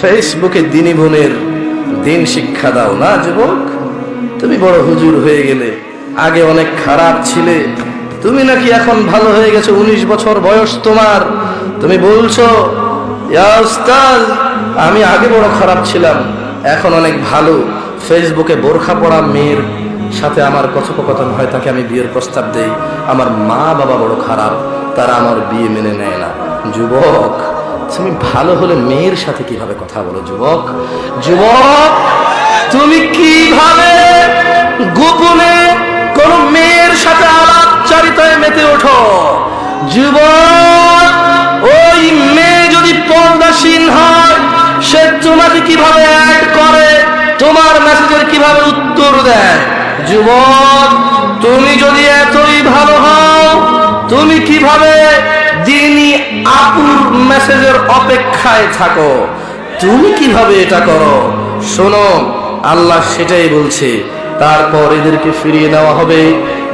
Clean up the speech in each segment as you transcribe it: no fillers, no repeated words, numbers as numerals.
ফেসবুকে দিনী বোনের দিন শিক্ষা দাও না যুবক। তুমি বড় হুজুর হয়ে গেলে, আগে অনেক খারাপ ছিলে, তুমি নাকি এখন ভালো হয়ে গেছো, 19 বছর বয়স তোমার, তুমি বলছো ইয়া উস্তাদ আমি আগে বড় খারাপ ছিলাম, এখন অনেক ভালো। ফেসবুকে বোরখা পরা মেয়ের সাথে আমার কথোপকথন হয়, তাকে আমি বিয়ের প্রস্তাব দেই, আমার মা বাবা বড় খারাপ, তারা আমার বিয়ে মেনে নেয় না। যুবক তুমি ভালো হলে মেয়ের সাথে কিভাবে কথা বলো? যুবক যুবক তুমি কিভাবে গোপনে কোন মেয়ের সাথে আলাপচারিতায় মেতে ওঠো? যুবক ওই মেয়ে যদি পর্দাশীল হয়, সে তোমাকে কিভাবে অ্যাড করে, তোমার মেসেজের কিভাবে উত্তর দেয়? যুবক তুমি যদি এতই ভালো হও, তুমি কিভাবে দিনী আপুর মেসেজের অপেক্ষায় থাকো? তুমি কিভাবে এটা করো? শোনো, আল্লাহ সেটাই বলছে। তারপর এদেরকে ফিরিয়ে নেওয়া হবে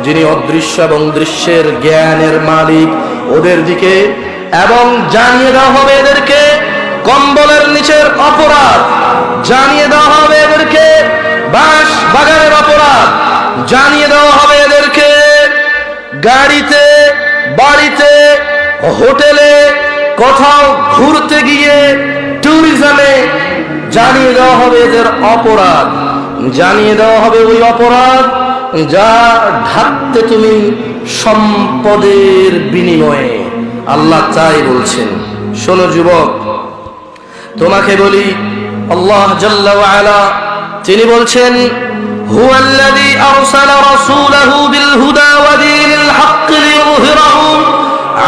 যিনি অদৃশ্য এবং দৃশ্যের জ্ঞানের মালিক, ওদের দিকে, এবং জানিয়ে দেওয়া হবে এদেরকে কম্বলের নিচের অপরাধ, জানিয়ে দেওয়া হবে এদেরকে বাঁশ বাগানের অপরাধ, জানিয়ে দেওয়া হবে এদেরকে গাড়িতে, বাড়িতে, হোটেলে, কোথাও ঘুরতে গিয়ে, ট্যুরিজমে জানিয়ে দেওয়া হবে এদের অপরাধ, জানিয়ে দেওয়া হবে ওই অপরাধ যা ঢাকতে তুমি সম্পদের বিনিময়ে। আল্লাহ তাই বলছেন। শোনো যুবক, তোমাকে বলি, আল্লাহ জাল্লা ওয়া আলা তিনি বলছেন হুয়াল্লাযী আরসালা রাসূলাহু বিল হুদা ওয়া দীনিল হক লিইয়ুযহিরাহু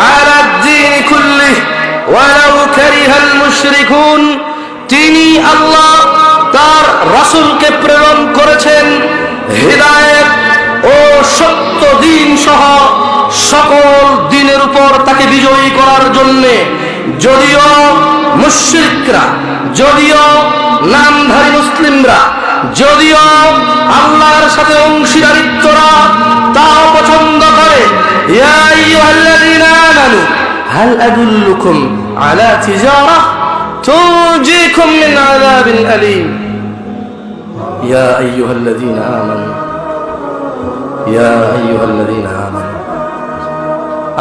আলা দ্দীনি কুল্লিহি ওয়ালাউ কারিহাল মুশরিকুন। তিনি আল্লাহ তার রাসূলকে প্রেরণ করেছেন হিদায়াত ও সত্য দ্বীন সহ সকল দ্বীনের উপর তাকে বিজয়ী করার জন্য। যদিও মুশরিকরা, যদিও নামধারী মুসলিমরা, যদিও আল্লাহর সাথে অংশীদারিত্বরা তাও পছন্দ করে। ইয়া আইয়ুহাল্লাযীনা আমানু হাল আদুল্লুকুম আলা তিজারাহ তুনজিকুম মিন আযাবিন আলীম। ইয়া আইয়ুহাল্লাযীনা আমানু, ইয়া আইয়ুহাল্লাযীনা আমানু।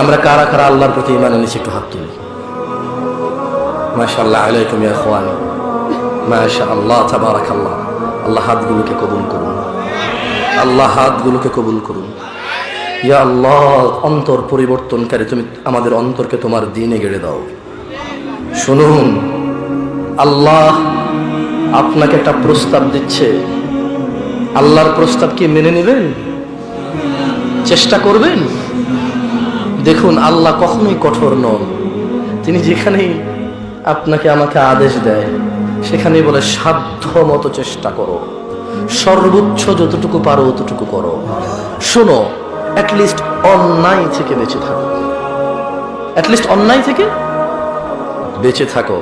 আমরা কারা কারা আল্লাহর প্রতি ঈমান এনেছি একটু হাত তুলি। মাশাআল্লাহ আলাইকুম ইয়া ইখওয়ানি, মাশাআল্লাহ তাবারাকাল্লাহ। আল্লাহ হাতগুলোকে কবুল করুন, আল্লাহ হাতগুলোকে কবুল করুন। ইয়া আল্লাহ অন্তর পরিবর্তনকারী, তুমি আমাদের অন্তরকে তোমার দ্বীনে গেড়ে দাও। শুনুন, আল্লাহ আপনাকে একটা প্রস্তাব দিচ্ছে। আল্লাহর প্রস্তাব কি মেনে নেবেন? চেষ্টা করবেন? দেখুন, আল্লাহ কখনোই কঠোর নন। তিনি যেখানেই আপনাকে আমাকে আদেশ দেয় সেখানেই বলে সাধ্য মতো চেষ্টা করো, সর্বোচ্চ যতটুকু পারো ততটুকু করো। শোনো, অ্যাটলিস্ট অন্যায় থেকে বেঁচে থাকো, অ্যাটলিস্ট অন্যায় থেকে বেঁচে থাকো।